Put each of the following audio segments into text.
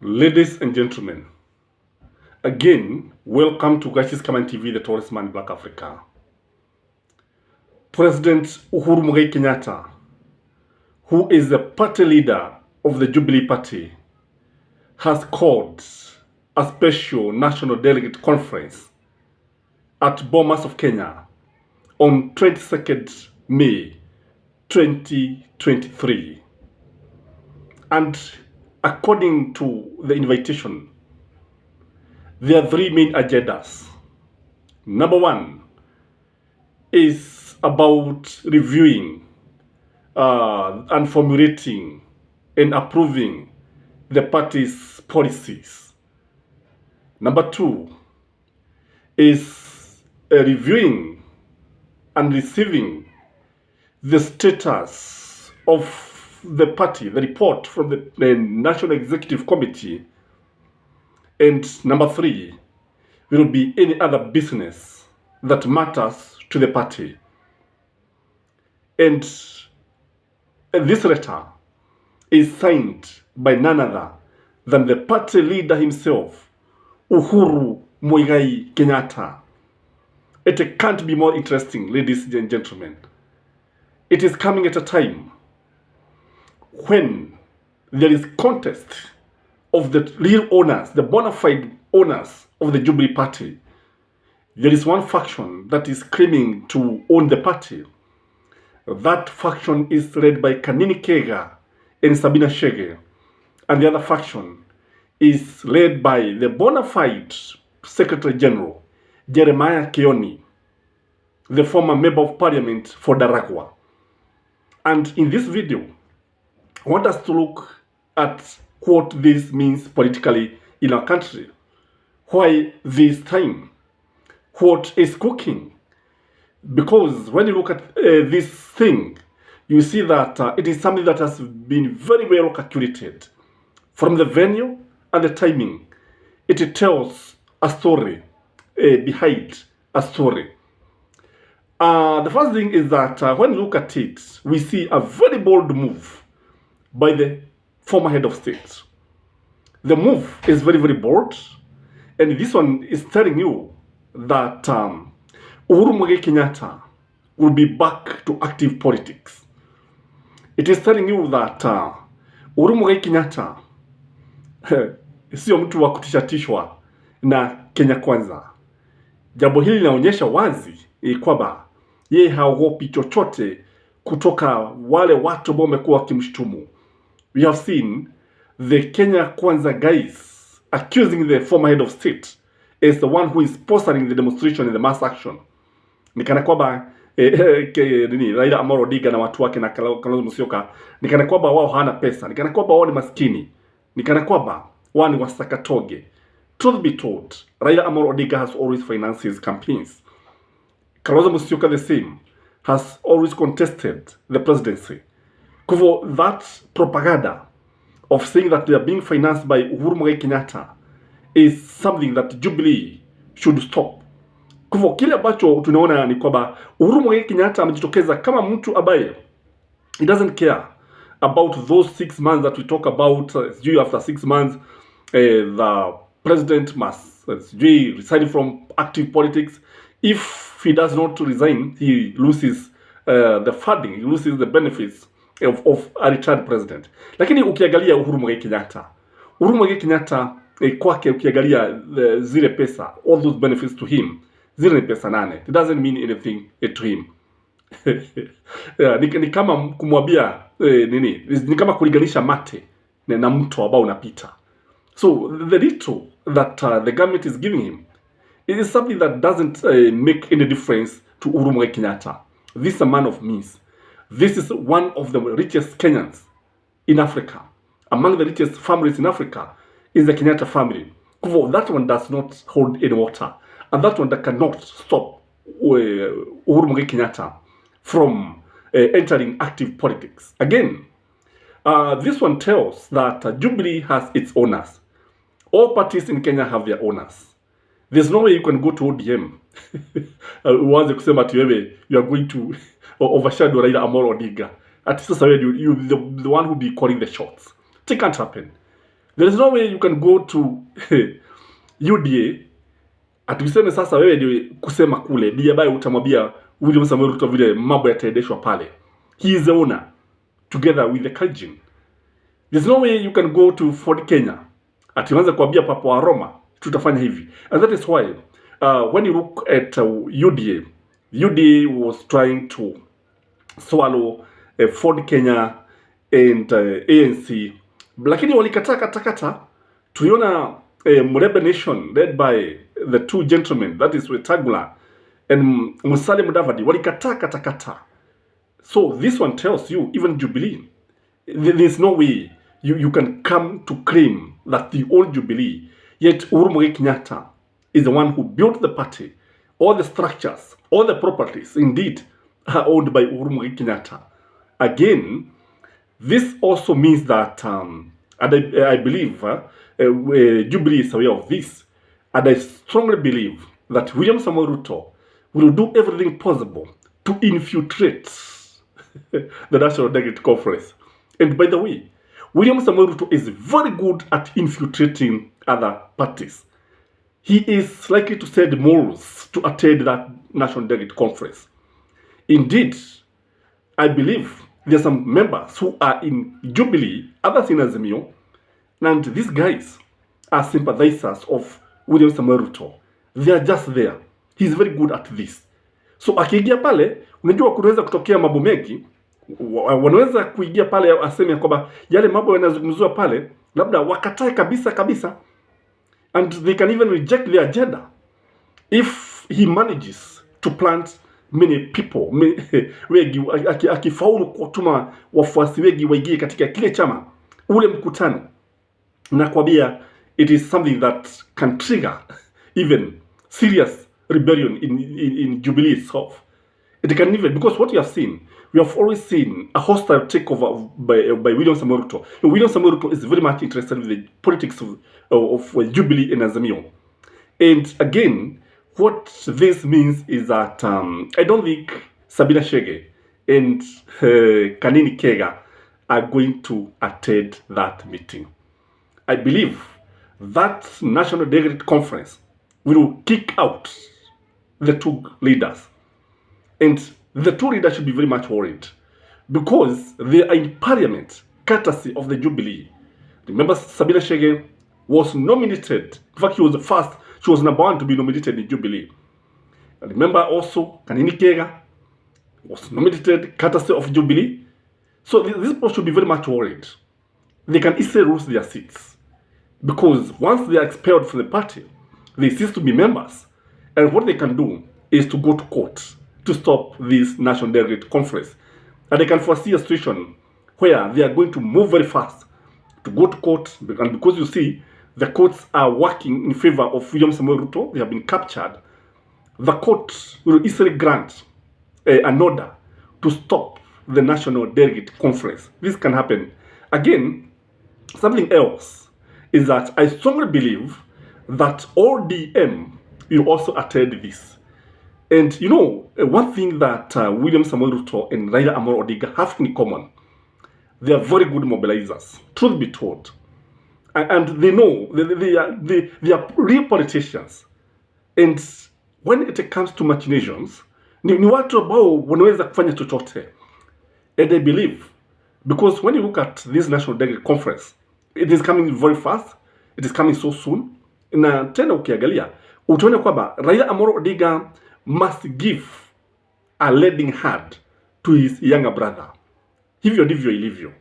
Ladies and gentlemen, again, welcome to Gashi's Command TV, the tallest man in Black Africa. President Uhuru Muigai Kenyatta, who is the party leader of the Jubilee Party, has called a special national delegate conference at Bomas of Kenya on 22nd May 2023. And according to the invitation, there are three main agendas. Number one is about reviewing and formulating and approving the party's policies. Number two is reviewing and receiving the status of the party, the report from the National Executive Committee. And number three will be any other business that matters to the party. And this letter is signed by none other than the party leader himself, Uhuru Muigai Kenyatta. It can't be more interesting, ladies and gentlemen. It is coming at a time when there is contest of the real owners, the bona fide owners of the Jubilee Party. There is one faction that is claiming to own the party. That faction is led by Kanini Kega and Sabina Chege. And the other faction is led by the bona fide Secretary General, Jeremiah Kioni, the former Member of Parliament for Daragwa. And in this video, I want us to look at what this means politically in our country. Why this time? What is cooking? Because when you look at this thing, you see that it is something that has been very well calculated. From the venue and the timing, it tells a story behind a story. The first thing is that when you look at it, we see a very bold move by the former head of state. The move is very, very bold. And this one is telling you that Uhuru Muigai Kenyatta will be back to active politics. It is telling you that Uhuru Muigai Kenyatta sio mtu wa kutishatishwa na Kenya Kwanza. Jambo hili linaonyesha wazi kwamba yeye haogopi chochote kutoka wale watu ambao wamekuwa wakimshtumu. We have seen the Kenya Kwanza guys accusing the former head of state as the one who is sponsoring the demonstration and the mass action. Ni kana kwamba Raila Amolo Odinga na watu wake na Kalonzo Musyoka, ni kana kwamba wao hana pesa, ni kana kwamba wao ni maskini, ni kana kwamba wao ni wasakatoge. Truth be told, Raila Amolo Odinga has always financed his campaigns. Kalonzo Musyoka the same has always contested the presidency. For that propaganda of saying that they are being financed by Uhuru Muigai Kenyatta is something that Jubilee should stop. Kwa kile ambacho tunaona ni kwamba Uhuru Muigai Kenyatta amejitokeza kama mtu ambaye he doesn't care about those 6 months that we talk about. After 6 months, the president must resign from active politics. If he does not resign, he loses the funding, he loses the benefits of a retired president. Lakini ukiangalia Uhuru Muigai Kenyatta kwake ukiangalia zile pesa, all those benefits to him, zile ni pesa nane. It doesn't mean anything to him. Ni kama kumwambia ni kama kulinganisha mate na mto ambao unapita. So the little that the government is giving him, it is something that doesn't make any difference to Uhuru Muigai Kenyatta. This is a man of means. This is one of the richest Kenyans in Africa. Among the richest families in Africa is the Kenyatta family. That one does not hold any water. And that one that cannot stop Uhuru Muigai Kenyatta from entering active politics. Again, this one tells that Jubilee has its owners. All parties in Kenya have their owners. There's no way you can go to ODM. Uanze kusema ati wewe you are going to overshadow Raila Amolo Odinga. At sasa wewe you the one who be calling the shots. It can't happen. There is no way you can go to UDA atuseme sasa wewe ndio kusema kule ndiye ambaye utamwambia William Samoei Ruto vile mambo yataendeshwa pale. He is the owner together with the Kajin. There's no way you can go to Ford Kenya atianza kuambia Papa wa Roma tutafanya hivi. And that is why when you look at UDA was trying to swallow Ford Kenya and ANC, lakini walikataa. Tuliona Murebe Nation led by the two gentlemen, that is Wetangula and Musalia Mudavadi, walikataa. So this one tells you, even Jubilee, there's no way you can come to claim that you own Jubilee, yet Uhuru Muigai Kenyatta is the one who built the party. All the structures, all the properties, indeed, are owned by Uhuru Muigai Kenyatta. Again, this also means that, and I believe Jubilee is aware of this, and I strongly believe that William Samoei Ruto will do everything possible to infiltrate the National Delegate Conference. And by the way, William Samoei Ruto is very good at infiltrating other parties. He is likely to send morals to attend that National Delegate Conference. Indeed, I believe there are some members who are in Jubilee, others in Azimio, and these guys are sympathizers of William Samoei Ruto. They are just there. He's very good at this. So akiingia pale, unajua kunaweza kutokea mambo mengi, wanaweza kuingia pale aseme kwamba yale mambo yanazungumzwa pale labda wakatae kabisa, and they can even reject the agenda if he manages to plant many people wengi, akifaulu kutuma wafuasi wengi waingie katika kile chama, ule mkutano, na kwambia it is something that can trigger even serious rebellion in Jubilee itself. It can even, because what we have always seen a hostile takeover by William Samoei Ruto. William Samoei Ruto is very much interested in the politics of Jubilee and Azimio. And again, what this means is that I don't think Sabina Chege and Kanini Kega are going to attend that meeting. I believe that National Delegate Conference will kick out the two leaders. And the two leaders should be very much worried because they are in parliament, courtesy of the Jubilee. Remember, Sabina Chege was nominated. In fact, she was the first. She was number one to be nominated in Jubilee. And remember also, Kanini Kega was nominated courtesy of Jubilee. So these people should be very much worried. They can easily lose their seats because once they are expelled from the party, they cease to be members. And what they can do is to go to court to stop this National Delegate Conference. And they can foresee a situation where they are going to move very fast to go to court. And because you see, the courts are working in favor of William Samoei Ruto, they have been captured, the court will easily grant an order to stop the National Delegate Conference. This can happen. Again, something else is that I strongly believe that ODM will also attend this. And you know, one thing that William Samoei Ruto and Raila Amolo Odinga have in common, they are very good mobilizers, truth be told. And they know, they are real politicians. And when it comes to machinations, ni watu ambao wanaweza kufanya chochote. And I believe, because when you look at this National Delegate Conference, it is coming very fast, it is coming so soon. Na tena ukiangalia, utaona kwamba Raila Amolo Odinga must give a lending hand to his younger brother. Hivyo ndivyo ilivyo.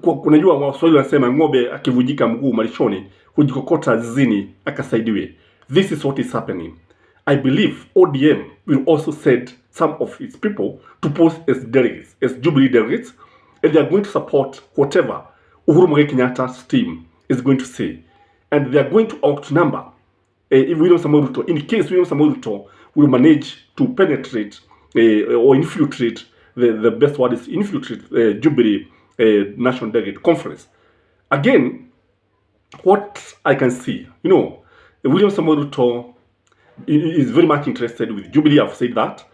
Kunajua Waswahili wanasema ng'ombe akivunjika mguu malishoni hujikokota zizini akasaidiwe. This is what is happening. I believe ODM will also send some of its people to post as delegates, as Jubilee delegates, and they are going to support whatever Uhuru Muigai Kenyatta's team is going to say. And they are going to outnumber William Samoei Ruto, in case William Samoei Ruto will manage to penetrate or infiltrate, the best word is infiltrate Jubilee National Delegate Conference. Again, what I can see, you know, William Samoei Ruto is very much interested with Jubilee, I've said that.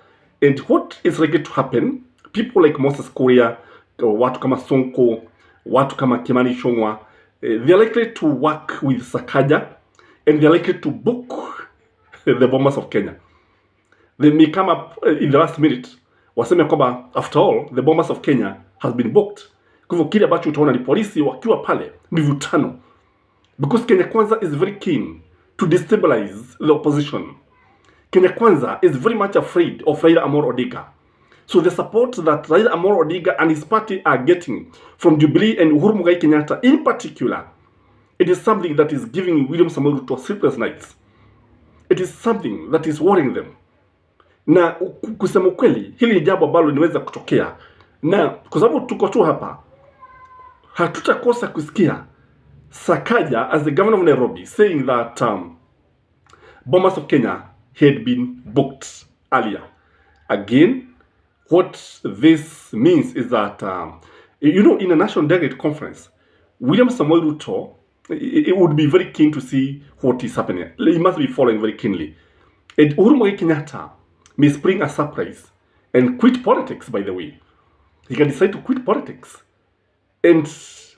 And what is likely to happen, people like Moses Kuria, watu kama Sonko, watu kama Kimani Ichung'wah, they're likely to work with Sakaja, and they're likely to book the Bomas of Kenya. They may come up in the last minute waseme kwamba after all the Bomas of Kenya has been booked. Kwa hivyo kile ambacho utaona ni polisi wakiwa pale mivutano, because Kenya Kwanza is very keen to destabilize the opposition. Kenya Kwanza is very much afraid of Raila Amolo Odinga. So the support that Raila Amolo Odinga and his party are getting from Jubilee and Uhuru Muigai Kenyatta in particular, it is something that is giving William Samoei Ruto sleepless nights. It is something that is worrying them. Na kusema kweli, hili ni jambo ambalo linaweza kutokea. Na kwa sababu tuko tu hapa, hatutakosa kusikia Sakaja as the governor of Nairobi saying that Bomas of Kenya had been booked earlier. Again, what this means is that, in a national delegate conference, William Samoei Ruto, it would be very keen to see what is happening. He must be following very keenly. And Uhuru Muigai Kenyatta may spring a surprise and quit politics, by the way. He can decide to quit politics.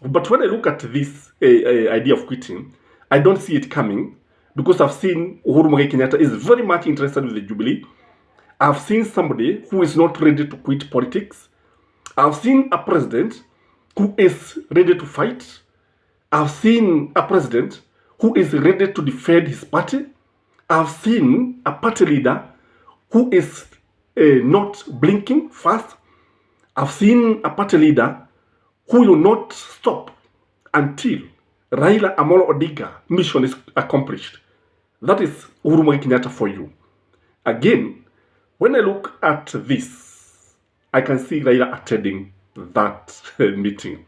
But when I look at this idea of quitting, I don't see it coming, because I've seen Uhuru Muigai Kenyatta is very much interested with the Jubilee. I've seen somebody who is not ready to quit politics. I've seen a president who is ready to fight. I've seen a president who is ready to defend his party. I've seen a party leader who is not blinking fast. I've seen a party leader who will not stop until Raila Amolo Odinga mission is accomplished. That is Uhuru Muigai Kenyatta for you. Again, when I look at this, I can see Raila attending that meeting.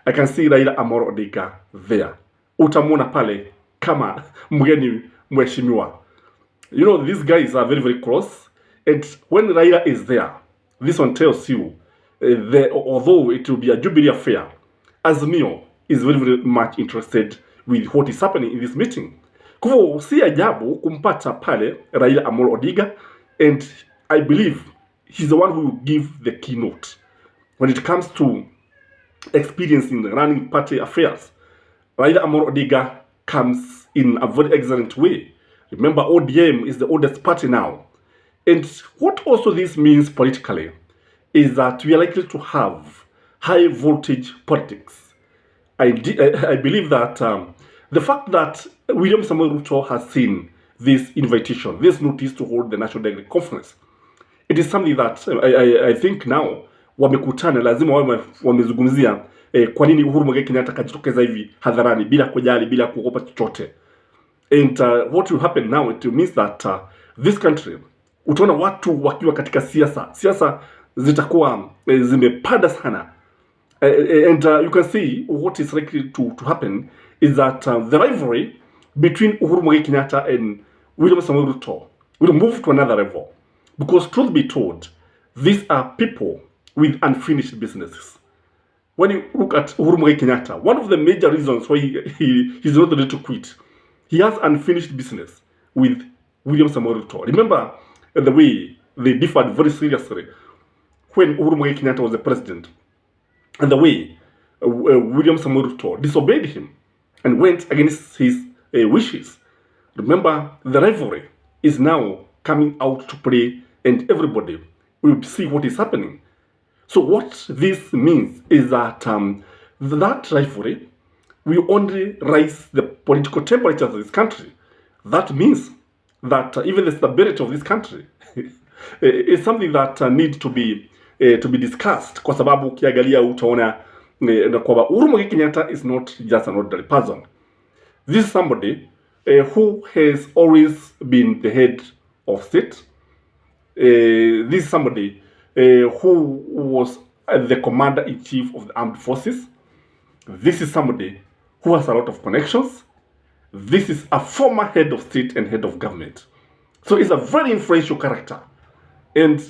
I can see Raila Amolo Odinga there. Utamwona pale kama mgeni mheshimiwa. These guys are very, very close. And when Raila is there, this one tells you, although it will be a Jubilee affair, Azimio is very, very much interested with what is happening in this meeting. Kwa hivyo si ajabu kumpata pale Raila Amolo Odinga, and I believe he's the one who will give the keynote when it comes to experience in running party affairs. Raila Amolo Odinga comes in a very excellent way. Remember, ODM is the oldest party now. And what also this means politically is that we are likely to have high voltage politics. I believe that the fact that William Samoei Ruto has seen this invitation, this notice to hold the National Delegate Conference, it is something that I think now wamekutana, lazima wamezungumzia kwa nini Uhuru Muigai Kenyatta kajitokeza hivi hadharani bila kujali, bila kuogopa chochote. And what will happen now, it means that this country, utaona watu wakiwa katika siasa zitakuwa zimepanda sana. And you can see what is likely to happen is that the rivalry between Uhuru Muigai Kenyatta and William Samoei Ruto will move to another level. Because truth be told, these are people with unfinished businesses. When you look at Uhuru Muigai Kenyatta, one of the major reasons why he's not ready to quit, he has unfinished business with William Samoei Ruto. Remember the way they differed very seriously when Uhuru Muigai Kenyatta was the president, and the way William Samoei Ruto disobeyed him and went against his wishes. Remember, the rivalry is now coming out to play, and everybody will see what is happening. So what this means is that that rivalry will only raise the political temperature of this country. That means that even the stability of this country is something that needs to be discussed. Kwa sababu ukiangalia utaona kwamba Uhuru Muigai Kenyatta is not just an ordinary person. This is somebody who has always been the head of state. This is somebody who was the commander-in-chief of the armed forces. This is somebody who has a lot of connections. This is a former head of state and head of government. So he's a very influential character. And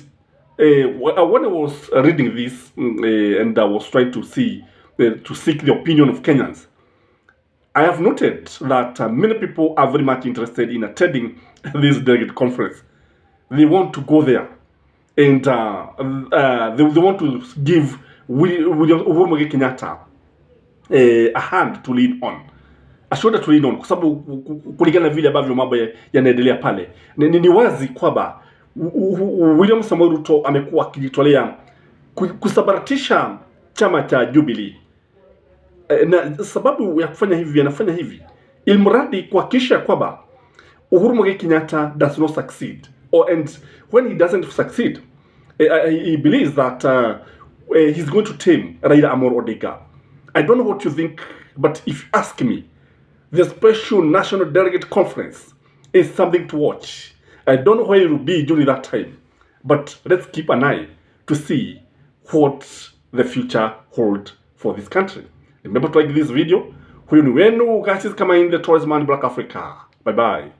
when I was reading this and I was trying to seek the opinion of Kenyans, I have noted that many people are very much interested in attending this delegate conference. They want to go there, and they want to give Uhuru Muigai Kenyatta a hand to lean on, a shoulder to lean on, kwa sababu kulingana vile ambavyo mambo yanaendelea pale, ni wazi kwamba William Samoei Ruto amekuwa akijitolea kusabaratisha chama cha Jubilee. Na sababu ya kufanya hivi, anafanya hivi ilmradi kuhakikisha kwamba Uhuru Muigai Kenyatta does not succeed, and when he doesn't succeed, he believes that he's going to tame Raila Amolo Odinga. I don't know what you think, but if you ask me, the special National Delegate Conference is something to watch. I don't know where it will be during that time, but let's keep an eye to see what the future holds for this country. Remember to like this video. Huyu ni wenu Gashis kama in the Tourism Man Black Africa. Bye bye.